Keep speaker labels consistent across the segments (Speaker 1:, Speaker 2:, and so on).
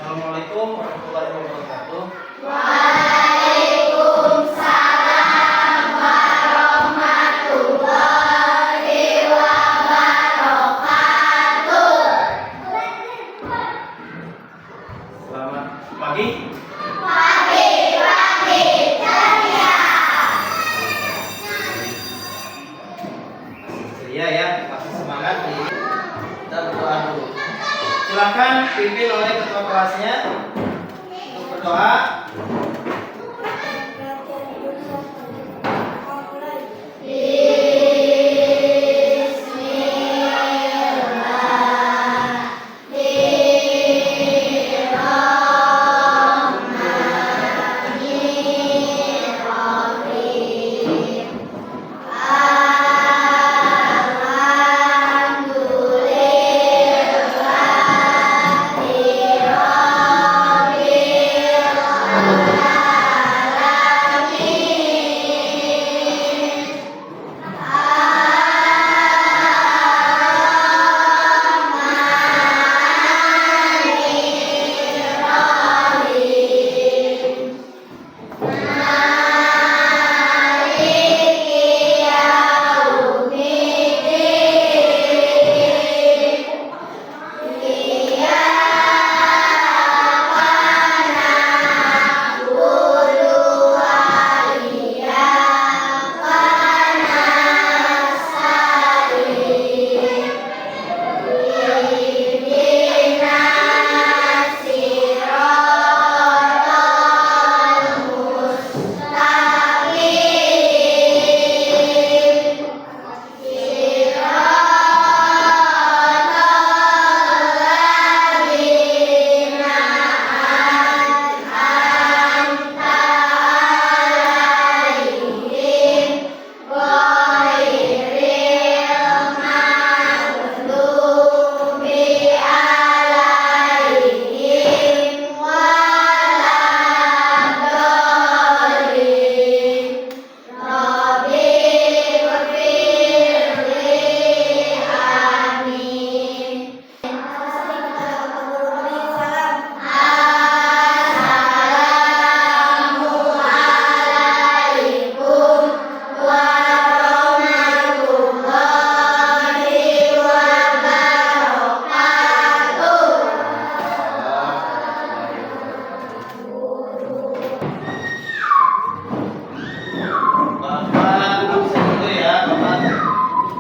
Speaker 1: Assalamualaikum warahmatullahi wabarakatuh.
Speaker 2: Waalaikumsalam warahmatullahi wabarakatuh.
Speaker 1: Selamat pagi.
Speaker 2: Pagi ceria.
Speaker 1: Ceria ya, masih semangat nih. Kita berdoa dulu. Silakan pimpin oleh ketua kelasnya untuk berdoa.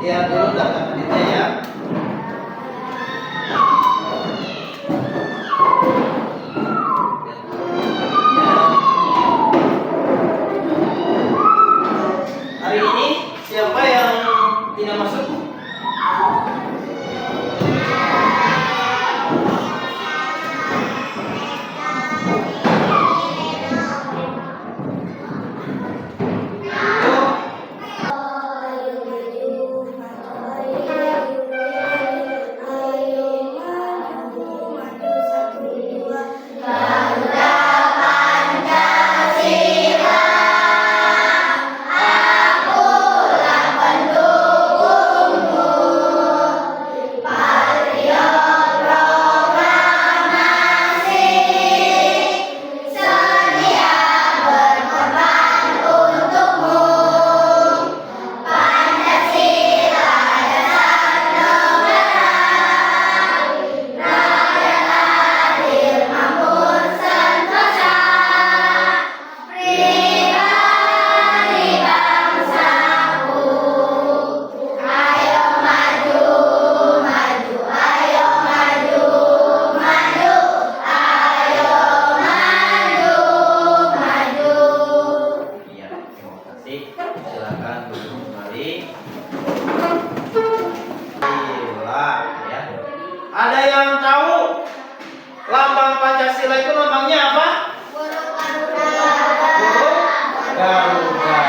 Speaker 1: Lihat dulu data penelitian ya. Hari ini siapa yang tidak masuk? Silakan duduk kembali. Sila, ya. Ada yang tahu lambang Pancasila itu lambangnya apa? Burung Garuda.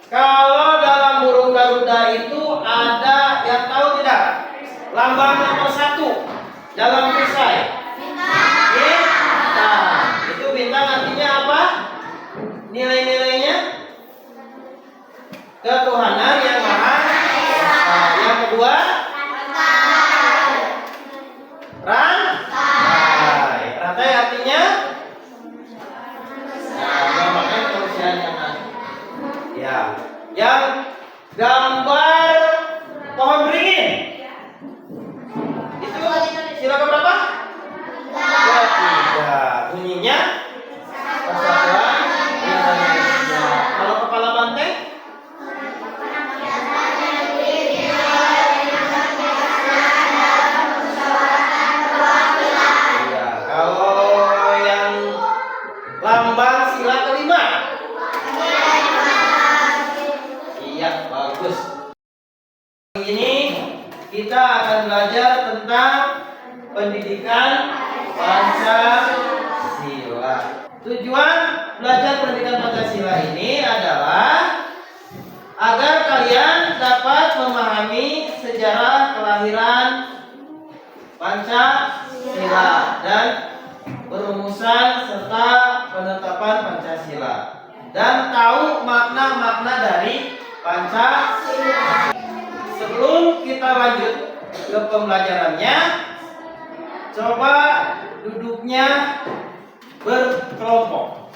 Speaker 1: Kalau dalam burung Garuda itu ada yang tahu tidak? Lambang nomor 1 dalam perisai. Bintang. Itu bintang artinya apa? Nilai-nilainya ketuhanan yang maha esa. Yang kedua rantai. belajar tentang pendidikan Pancasila. Tujuan belajar pendidikan Pancasila ini adalah agar kalian dapat memahami sejarah kelahiran Pancasila dan perumusan serta penetapan Pancasila dan tahu makna-makna dari Pancasila. Sebelum kita lanjut ke pembelajarannya, coba duduknya berkelompok.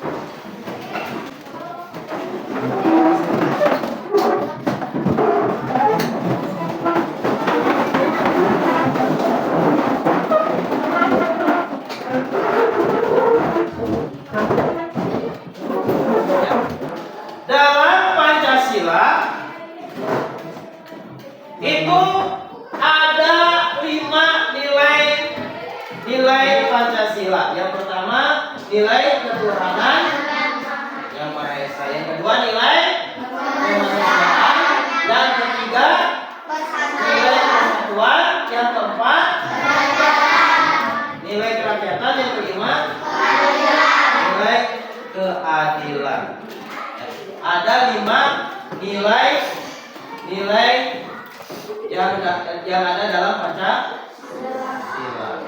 Speaker 1: Dalam Pancasila itu ada 5 nilai Pancasila. Yang pertama, nilai ketuhanan yang Maha Esa. Yang kedua, nilai kemanusiaan. Dan ketiga, nilai persatuan. Yang keempat, nilai kerakyatan. Yang kelima, nilai keadilan. Ada 5 nilai yang ada dalam Pancasila.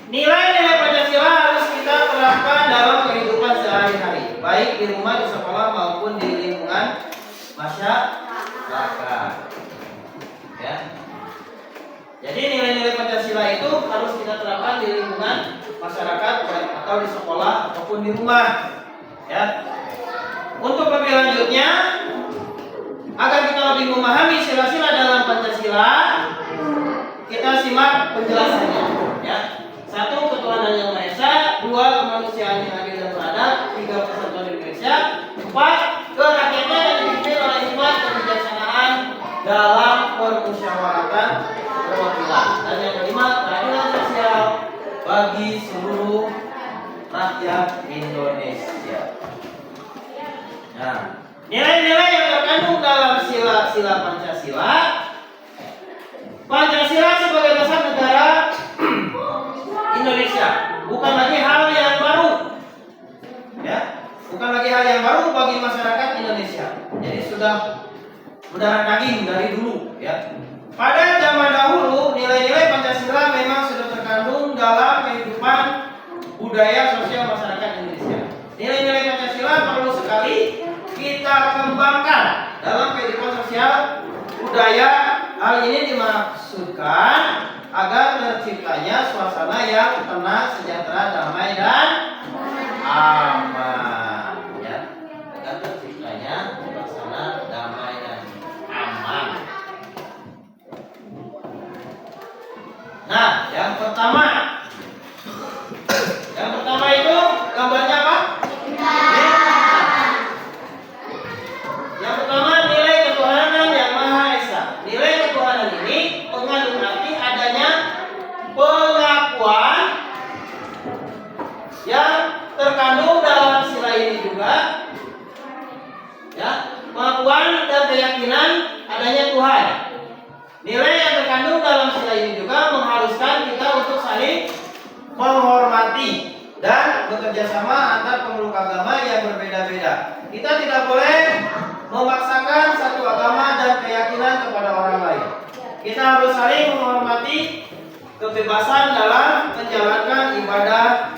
Speaker 1: Nilai-nilai Pancasila harus kita terapkan dalam kehidupan sehari-hari, baik di rumah, di sekolah maupun di lingkungan masyarakat. Ya. Jadi nilai-nilai Pancasila itu harus kita terapkan di lingkungan masyarakat atau di sekolah ataupun di rumah. Ya. Untuk lebih lanjutnya, agar kita lebih memahami sila-sila dalam Pancasila, kita simak penjelasannya. Ya. 1. Ketuhanan yang Maha Esa. 2. Kemanusiaan yang adil dan beradab. 3. Persatuan Indonesia. 4. Kerakyatan yang dipimpin oleh hikmat kebijaksanaan dalam permusyawaratan perwakilan. Dan yang kelima, keadilan sosial bagi seluruh rakyat Indonesia. Nah, nilai-nilai yang terkandung dalam sila-sila Pancasila. Pancasila sebagai dasar negara Indonesia bukan lagi hal yang baru. Ya, bukan lagi hal yang baru bagi masyarakat Indonesia. Jadi sudah mendarah daging dari dulu, ya. Pada zaman dahulu, nilai-nilai Pancasila memang sudah terkandung dalam kehidupan budaya sosial masyarakat Indonesia. Nilai-nilai Pancasila perlu sekali kita kembangkan dalam kehidupan sosial budaya. Hal ini dimaksudkan agar terciptanya suasana yang tenang, sejahtera, damai, dan aman. Ya, agar terciptanya suasana damai dan aman. Nah, yang pertama itu gambarnya apa? Yang pertama, nilai ketuhanan yang Maha Esa. Nilai ketuhanan ini mengandung arti adanya pengakuan yang terkandung dalam sila ini juga, ya, pengakuan dan keyakinan adanya Tuhan. Nilai yang terkandung dalam sila ini juga mengharuskan kita untuk saling menghormati dan bekerja sama antar pemeluk agama yang berbeda-beda. Kita tidak boleh memaksakan satu agama dan keyakinan kepada orang lain. Kita harus saling menghormati kebebasan dalam menjalankan ibadah.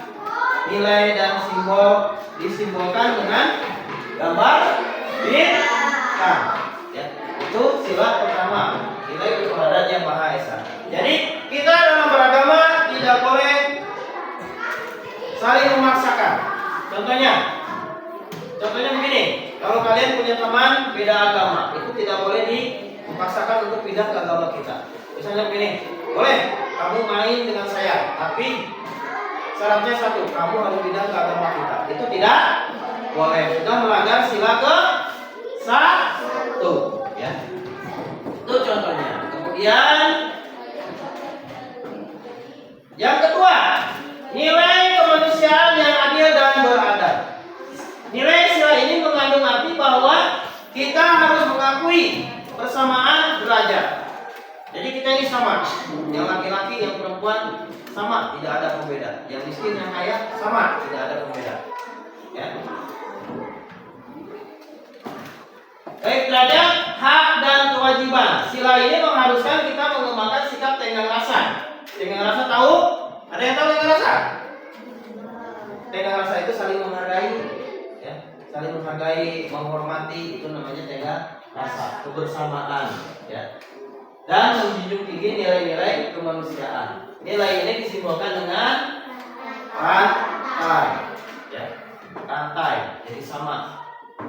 Speaker 1: Nilai dan simbol disimbolkan dengan gambar bintang. Ya, itu sila pertama, nilai ketuhanan yang Maha Esa. Jadi kita dalam beragama tidak boleh saling memaksakan. Contohnya begini, kalau kalian punya teman beda agama, itu tidak boleh dipaksakan untuk pindah ke agama kita. Misalnya begini, boleh kamu main dengan saya, tapi syaratnya satu, kamu harus pindah ke agama kita. Itu tidak boleh, sudah melanggar sila ke-1. Ya. Itu contohnya. Kemudian yang kedua, nilai kemanusiaan yang adil dan beradab. Nilai sila kita harus mengakui persamaan derajat. Jadi kita ini sama, yang laki-laki, yang perempuan sama, tidak ada pembeda. Yang miskin, yang kaya sama, tidak ada pembeda. Ya. Baik, derajat, hak dan kewajiban. Sila ini mengharuskan kita mengembangkan sikap tenggang rasa. Tenggang rasa tahu? Ada yang tahu tenggang rasa? Tenggang rasa itu saling menghargai, ya, saling menghargai, menghormati, itu namanya tenggang rasa, kebersamaan, ya. Dan menjunjung tinggi nilai-nilai kemanusiaan. Nilai ini disimbolkan dengan rantai, ya, rantai, jadi sama,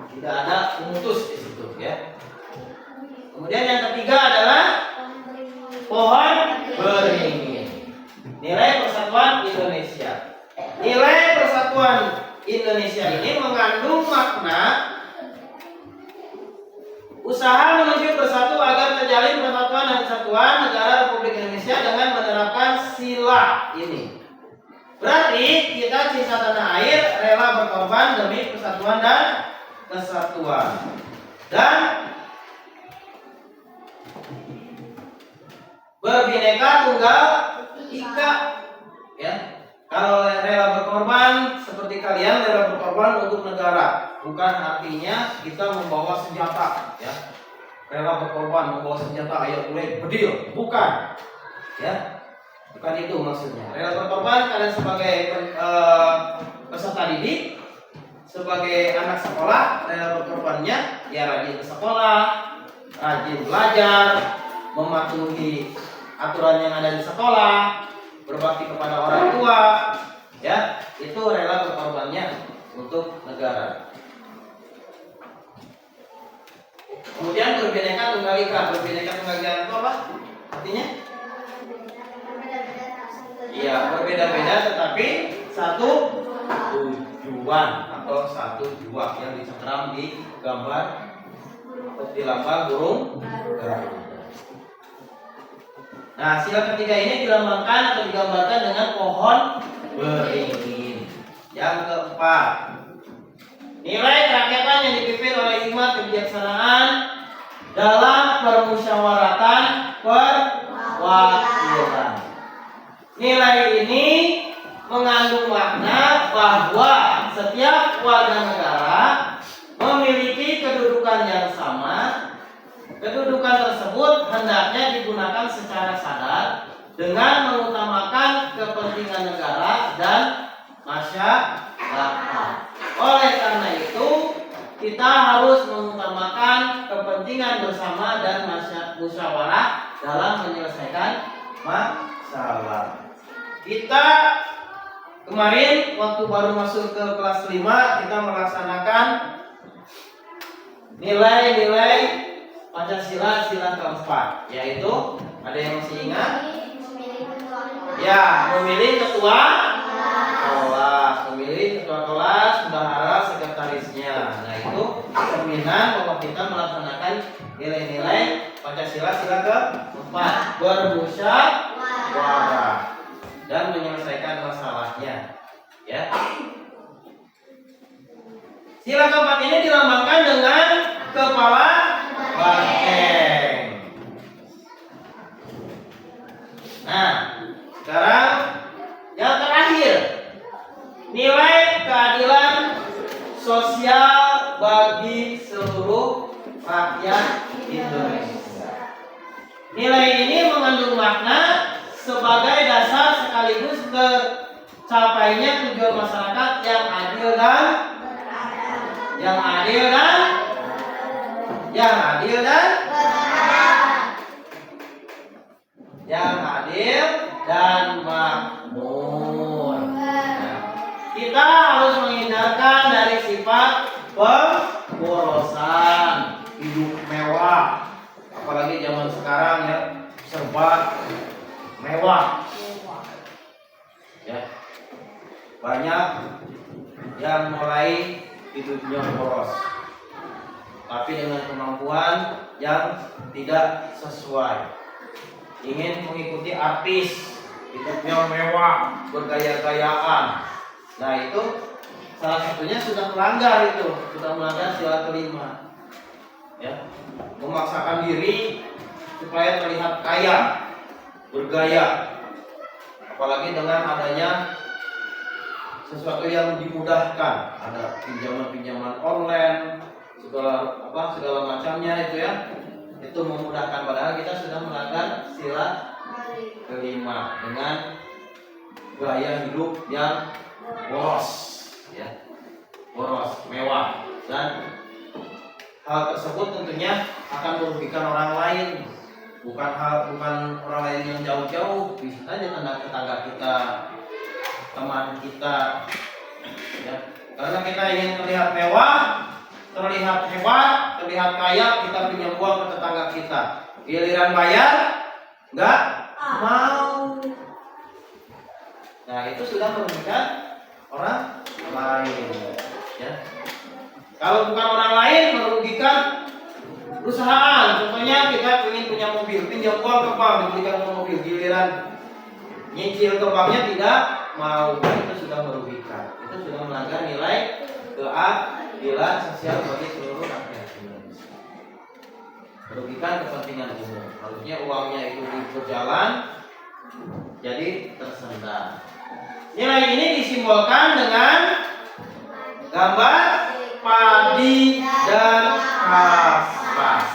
Speaker 1: tidak ada pemutus di situ, ya. Kemudian yang ketiga adalah pohon beringin. Nilai persatuan Indonesia. Nilai persatuan Indonesia ini mengandung makna usaha menuju bersatu agar terjalin persatuan dan kesatuan negara Republik Indonesia dengan menerapkan sila ini. Berarti kita cinta tanah air, rela berkorban demi persatuan dan kesatuan. Dan berbineka tunggal ika, ya. Kalau rela berkorban seperti kalian rela berkorban untuk negara, bukan artinya kita membawa senjata, ya. Rela berkorban membawa senjata, ayo mulai bedil, bukan, ya. Bukan itu maksudnya. Rela berkorban kalian sebagai peserta didik, sebagai anak sekolah, rela berkorbannya ya rajin ke sekolah, rajin belajar, mematuhi aturan yang ada di sekolah, berbakti kepada orang tua, ya, itu rela berkorbannya untuk negara. Kemudian berbineka tunggal ika. Berbineka tunggal ika itu apa? Artinya? Iya, berbeda-beda tetapi satu tujuan atau satu jua yang dicengkram di gambar di lambang burung garuda. Nah, sila ketiga ini dilambangkan atau digambarkan dengan pohon beringin. Yang keempat, nilai kerakyatan yang dipimpin oleh hikmat kebijaksanaan dalam permusyawaratan perwakilan. Nilai ini mengandung makna bahwa setiap warga negara memiliki kedudukan yang sama. Kedudukan tersebut hendaknya digunakan secara sadar dengan mengutamakan kepentingan negara dan masyarakat. Oleh karena itu, kita harus mengutamakan kepentingan bersama dan musyawarah dalam menyelesaikan masalah. Kita kemarin waktu baru masuk ke kelas 5, kita melaksanakan nilai-nilai Pancasila sila keempat, yaitu ada yang masih ingat? Ya, memilih ketua kelas, bendahara, sekretarisnya. Nah, itu cerminan bahwa kita melaksanakan nilai-nilai Pancasila sila keempat, bermusyawarah dan menyelesaikan masalahnya. Ya. Sila keempat ini dilambangkan dengan kepala banteng. Nah, sekarang yang terakhir, nilai keadilan sosial bagi seluruh rakyat Indonesia. Nilai ini mengandung makna sebagai dasar sekaligus tercapainya tujuan masyarakat yang adil dan makmur. Kita harus menghindarkan dari sifat pemborosan, hidup mewah, apalagi zaman sekarang ya, serba mewah. Ya. Banyak yang mulai hidupnya boros, tapi dengan kemampuan yang tidak sesuai. Ingin mengikuti artis, hidupnya mewah, bergaya-gayaan. Nah, itu salah satunya sudah melanggar sila kelima. ya, memaksakan diri supaya terlihat kaya, bergaya, apalagi dengan adanya sesuatu yang dimudahkan, ada pinjaman-pinjaman online, segala macamnya itu ya, itu memudahkan. Padahal kita sudah melanggar sila kelima dengan gaya hidup yang boros, ya, boros, mewah, dan hal tersebut tentunya akan merugikan orang lain, bukan orang lain yang jauh-jauh, bisa saja tetangga kita, teman kita, ya. Karena kita ingin terlihat mewah, terlihat hebat, terlihat kaya, kita pinjam uang ke tetangga kita. Giliran bayar, nggak mau. Nah, itu sudah merugikan orang lain, ya. Kalau bukan orang lain, merugikan perusahaan. Contohnya kita ingin punya mobil, pinjam uang ke bank, dibelikan mobil, giliran nyicil ke banknya tidak mau. Itu sudah merugikan. Itu sudah melanggar nilai keadilan sosial bagi seluruh rakyat Indonesia. Merugikan kepentingan umum. Harusnya uangnya itu berjalan, jadi tersendat. Nilai ini disimbolkan dengan gambar padi dan kapas,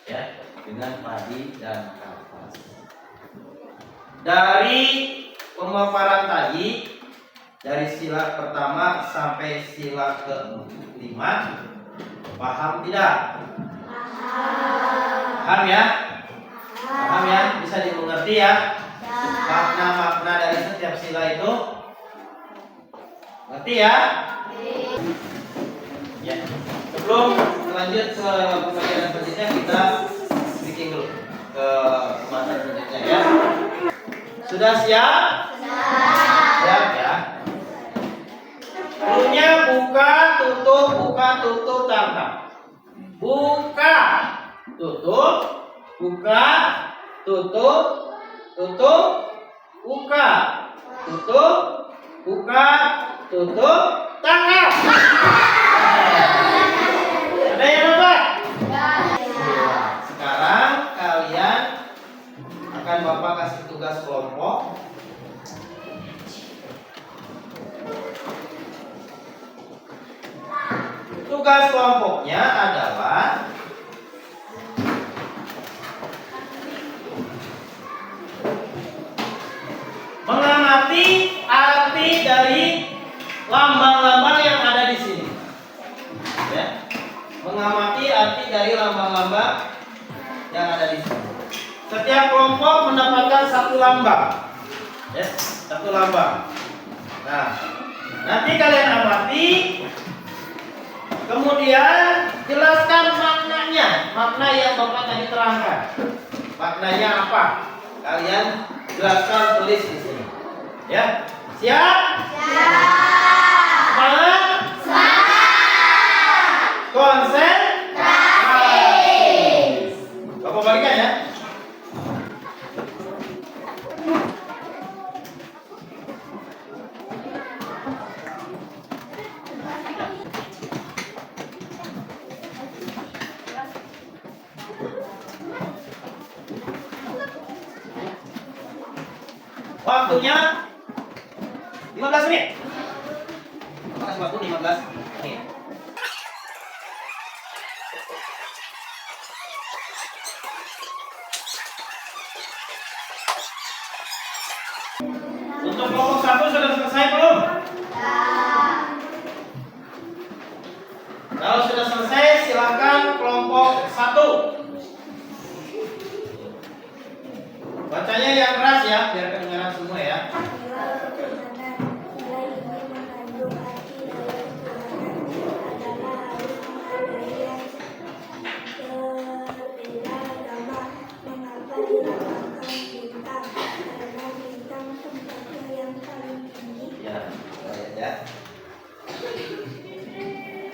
Speaker 1: ya, dengan padi dan kapas. Dari pemaparan tadi, dari sila pertama sampai sila ke-5, paham tidak? Paham ya? Paham ya? Bisa dimengerti ya? Makna-makna dari setiap sila itu, ngerti ya? Ya. Sebelum lanjut ke pembelajaran selanjutnya, kita speaking dulu ke materi selanjutnya ya. Sudah siap? Siap ya. Bunyinya buka, tutup, tangkap. Buka, tutup, buka, tutup, buka, tutup, buka, tutup, tangkap. Ada yang apa? Sekarang kalian akan Bapak kasih tugas kelompok. Tugas kelompoknya adalah mengamati arti dari lambang-lambang yang ada di sini. Ya. Mengamati arti dari lambang-lambang yang ada di sini. Setiap kelompok mendapatkan satu lambang. Ya, satu lambang. Nah, nanti kalian amati, kemudian jelaskan maknanya, makna yang Bapak tadi terangkan. Maknanya apa? Kalian jelaskan, tulis di sini. Ya, siap? Semangat? Konsentrasi. Bapak balikan ya. Waktunya 15 menit. Kasih waktu 15 menit. Untuk kelompok 1 sudah selesai belum? Kalau sudah selesai, silakan kelompok 1. Bacanya yang keras ya, biar kedengaran semua ya.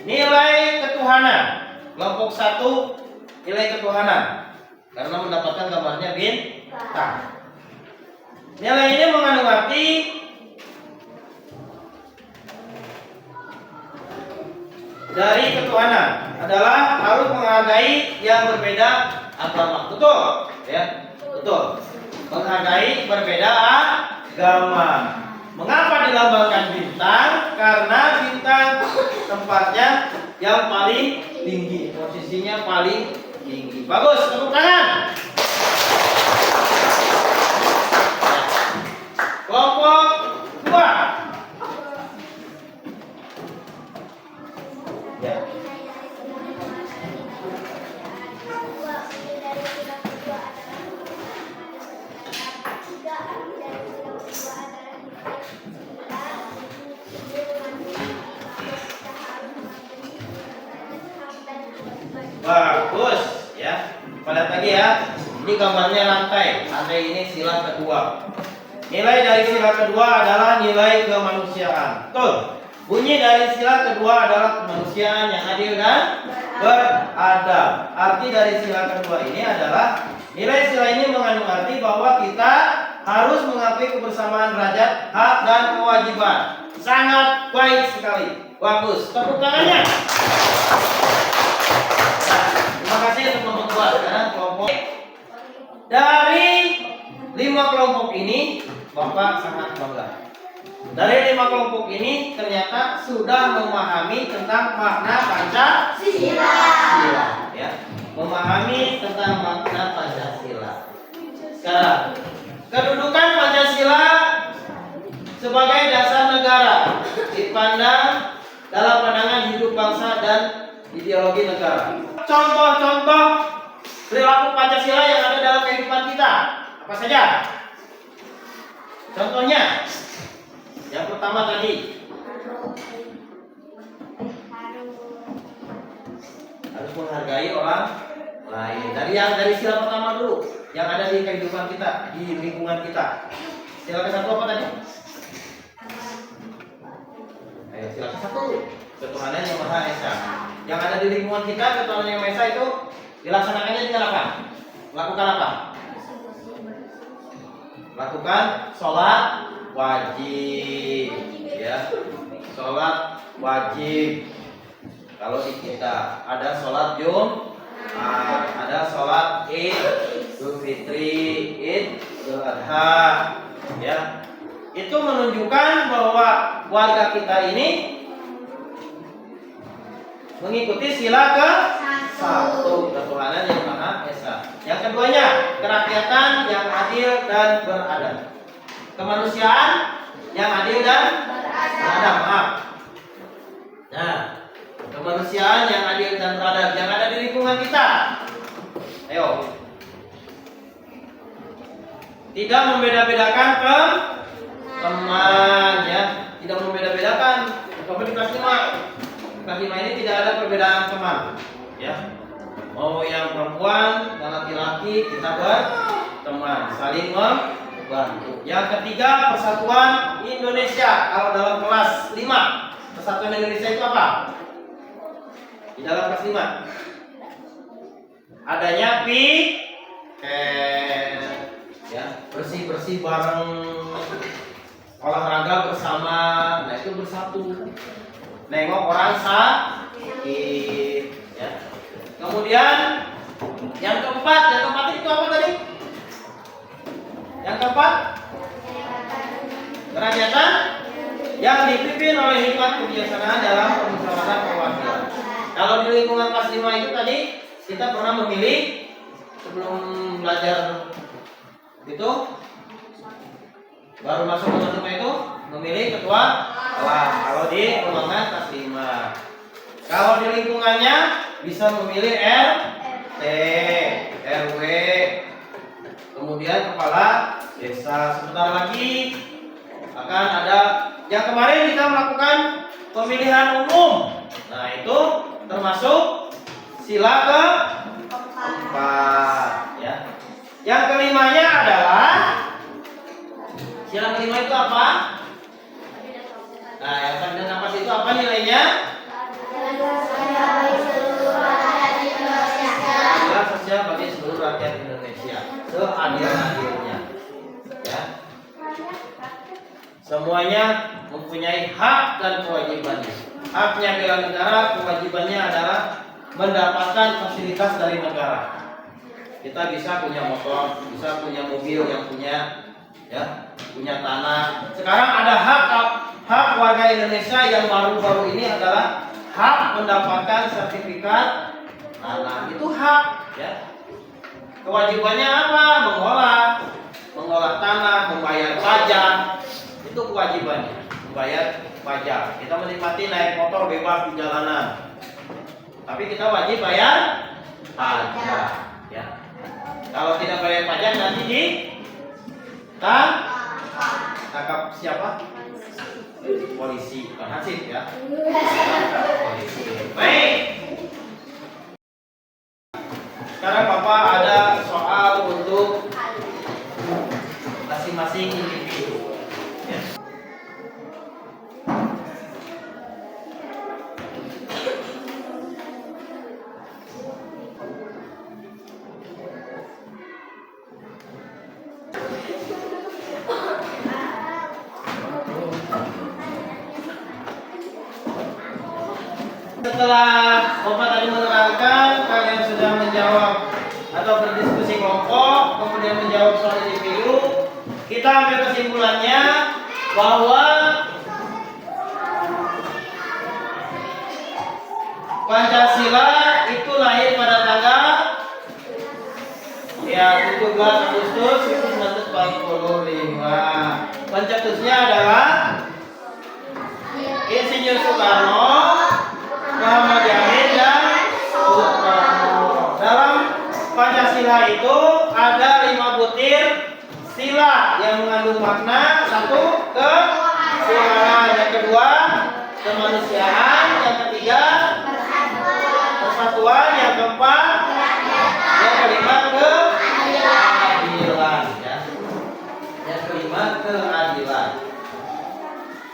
Speaker 1: Nilai ketuhanan. Kelompok 1 nilai ketuhanan karena mendapatkan gambarnya bintang. Nilai ini mengandung arti dari ketuhanan adalah harus menghargai yang berbeda agama. Betul? Ya, betul. Menghargai berbeda agama. Mengapa dilambangkan bintang? Karena bintang tempatnya yang paling tinggi, posisinya paling tinggi. Bagus, tepuk tangan. Kelompok 2. Ya. Bagus ya. Pada lagi ya. Ini gambarnya lantai. Lantai ini sila kedua. Nilai dari sila kedua adalah nilai kemanusiaan. Betul. Bunyi dari sila kedua adalah kemanusiaan yang adil dan beradab. Arti dari sila kedua ini adalah nilai sila ini mengandung arti bahwa kita harus mengakui kebersamaan derajat, hak dan kewajiban. Sangat baik sekali. Bagus. Tepuk tangannya. Terima kasih untuk kelompok 2. Sekarang kelompok dari 5 kelompok ini Bapak sangat bangga. Dari 5 kelompok ini ternyata sudah memahami tentang makna Pancasila. Ya, memahami tentang makna Pancasila. Sekarang, kedudukan Pancasila sebagai dasar negara dipandang dalam pandangan hidup bangsa dan ideologi negara. Contoh-contoh perilaku Pancasila yang ada dalam kehidupan kita apa saja? Contohnya, yang pertama tadi harus menghargai orang lain. Dari sila pertama dulu, yang ada di kehidupan kita, di lingkungan kita. Sila ke-1 apa tadi? Ayo, sila ke-1. Ketuhanan yang Maha Esa. Yang ada di lingkungan kita, ketuhanan yang Maha Esa itu dilaksanakannya dengan apa? Lakukan apa? Lakukan sholat wajib, ya. Sholat wajib. Kalau di kita ada sholat Jumat, ada sholat Idul Fitri, Idul Adha, ya. Itu menunjukkan bahwa warga kita ini mengikuti sila ke-1, ketuhanan yang Maha Esa. Yang keduanya, kerakyatan yang adil dan beradab. Kemanusiaan yang adil dan beradab. Maaf. Nah, kemanusiaan yang adil dan beradab yang ada di lingkungan kita. Ayo. Tidak membeda-bedakan teman, ya. Tidak membeda-bedakan. Coba di kelas 5. Kelas 5 ini tidak ada perbedaan teman, ya. Mau yang perempuan dan laki-laki kita berteman, saling membantu. Yang ketiga, persatuan Indonesia. Kalau dalam kelas 5, persatuan Indonesia itu apa? Di dalam kelas 5 adanya ya, bersih-bersih bareng, olahraga bersama. Nah, itu bersatu. Nengok orang sakit, ya. Kemudian yang keempat itu apa tadi? Yang keempat, kerakyatan yang dipimpin oleh hikmat kebijaksanaan dalam permusyawaratan perwakilan. Kalau di lingkungan kelas 5 itu tadi kita pernah memilih sebelum belajar itu, baru masuk kelas 5 itu memilih ketua kelas. Kalau di ruangan kelas 5. Kalau di lingkungannya bisa memilih RT, RW, kemudian kepala desa. Sebentar lagi akan ada yang kemarin kita melakukan pemilihan umum. Nah, itu termasuk sila ke-4, ya. Yang kelimanya adalah sila kelima itu apa? Nah, yang tadi nafas itu apa nilainya? Sosial bagi seluruh rakyat Indonesia, seadil-adilnya, ya. Semuanya mempunyai hak dan kewajibannya. haknya bela negara, kewajibannya adalah mendapatkan fasilitas dari negara. Kita bisa punya motor, bisa punya mobil, yang punya tanah. Sekarang ada hak warga Indonesia yang baru-baru ini adalah hak mendapatkan sertifikat tanah. Itu hak, ya. Kewajibannya apa? Mengolah tanah, membayar pajak. Itu kewajibannya, membayar pajak. Kita menikmati naik motor bebas di jalanan, tapi kita wajib bayar pajak, ya. Kalau tidak bayar pajak nanti tangkap siapa? Polisi, bukan hansip, ya. Polisi. Baik. Sekarang Bapak ada soal untuk masing-masing individu. Ya. Setelah Bapak tadi menerangkan, kalian sudah menjawab atau berdiskusi kelompok, kemudian menjawab soal individu, kita ambil kesimpulannya bahwa Pancasila itu lahir pada tanggal 17 Agustus 1945. Pencetusnya adalah Insinyur Soekarno, Muhammad Yamin, dan Soekarno. Dalam Pancasila itu ada 5 butir sila yang mengandung makna. Satu, ketuhanan. Yang kedua, kemanusiaan. Yang ketiga, persatuan. Yang keempat, yang kelima, keadilan. Ya. Yang kelima, keadilan.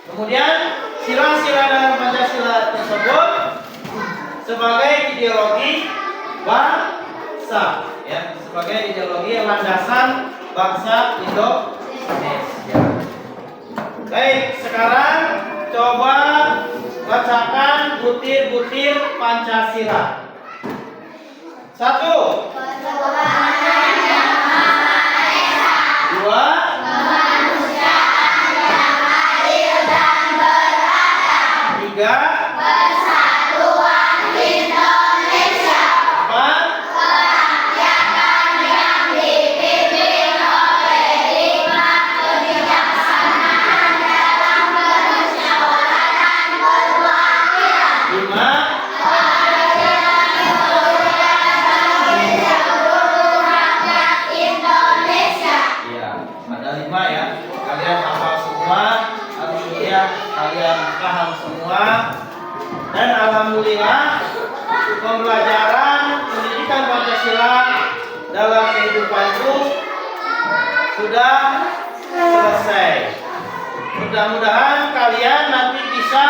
Speaker 1: Kemudian sila-sila dalam Pancasila tersebut sebagai ideologi bangsa, ya, sebagai ideologi landasan bangsa Indonesia. Baik, sekarang coba bacakan butir-butir Pancasila. 1, 2, 3,
Speaker 2: Persatuan Indonesia.
Speaker 1: 4,
Speaker 2: Kerakyatan yang dipimpin oleh hikmat kebijaksanaan dalam permusyawaratan perwakilan.
Speaker 1: 5,
Speaker 2: Seluruh rakyat Indonesia.
Speaker 1: iya, ada 5 ya. Kalian hafal semua, alhamdulillah kalian paham semua. Dan alhamdulillah pembelajaran pendidikan Pancasila dalam kehidupanku sudah selesai. Mudah-mudahan kalian nanti bisa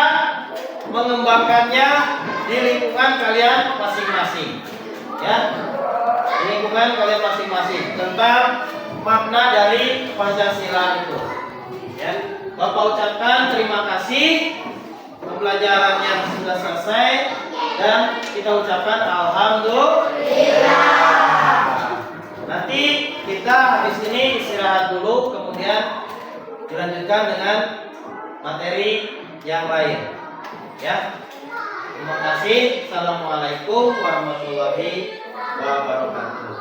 Speaker 1: mengembangkannya di lingkungan kalian masing-masing, ya, di lingkungan kalian masing-masing tentang makna dari Pancasila itu, ya. Bapak ucapkan terima kasih, pembelajarannya sudah selesai, dan kita ucapkan alhamdulillah. Nanti kita habis ini istirahat dulu, kemudian dilanjutkan dengan materi yang lain, ya. Terima kasih. Assalamualaikum warahmatullahi wabarakatuh.